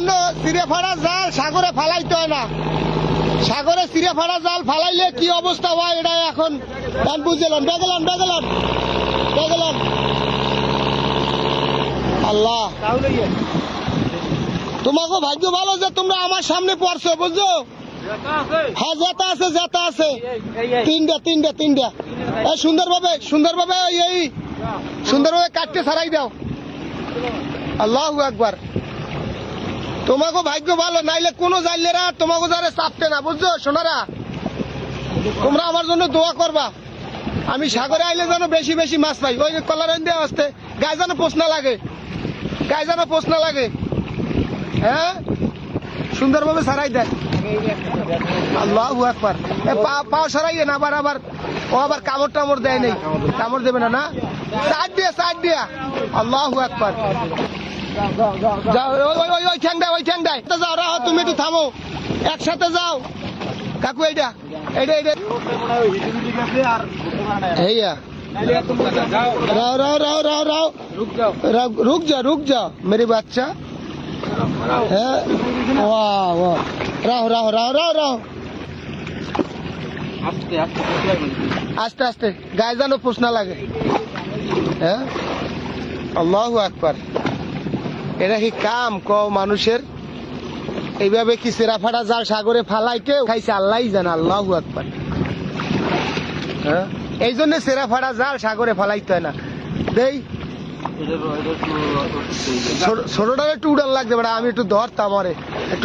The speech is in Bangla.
জন্য চিড়ে ফাড়া জাল সাগরে ফালাইতে হয় না। সাগরে চিড়ে ফাড়া জাল ফালাইলে কি অবস্থা হয় এটা এখন বুঝলেন। বেগেলাম বেগেলাম বেগেলাম আল্লাহ, তোমাকে ভাগ্য ভালো যে তোমরা আমার সামনে পড়ছো, বুঝছো? হ্যাঁ জেতা আছে, জেতা আছে, তিনটা তিনটা তিনটা। সুন্দরভাবে সুন্দরভাবে এই সুন্দরভাবে কাটতে ছাড়াই দাও। আল্লাহু আকবার। তোমাকে ভাগ্য ভালো, নাইলে কোনো জাইলেরা তোমাকে যারা চাপতে না, বুঝছো সোনারা? তোমরা আমার জন্য দোয়া করবা, আমি সাগরে আইলে যেন বেশি বেশি মাছ পাই। ওই কলার দেওয়া আসতে গায়ে যেন পোষ না লাগে, গায়ে যেন পোষ না লাগে। হ্যাঁ সুন্দরভাবে ছাড়াই দেয়। আল্লাহু আকবার। পাও সরাইয়ে না, আবার আবার ও আবার কামড় টামড় দেয় নেই, কামড় দেবে না না, সাইড দিয়া সাইড দিয়া। আল্লাহু আকবার। যাও ওই ঠ্যাং দেয়, ওই ঠ্যাং দেয়। যাও রাহ, তুমি একটু থামো, একসাথে যাও কাকু। এইটা এইটা এইটা এইয়া রাও রাও রাও রাও রাও, रुक जा रुक जा मेरे बच्चा। है वाह वाह, राहो राहो राहो राहो राहो, আস্তে আস্তে, গায়ে যেন পোষ না লাগে। হ্যাঁ আল্লাহু আকবার। এটা কি কাম কও মানুষের? এইভাবে কি সেরা ফাটা জাল সাগরে ফালাইতে খাইছে আল্লাহই জানে। আল্লাহু আকবার। হ্যাঁ এই জন্য সেরা ফাটা জাল সাগরে ফালাইতে হয় না। দেই ছোটটা একটু উড়ান লাগবে, আমি একটু ধরতাম।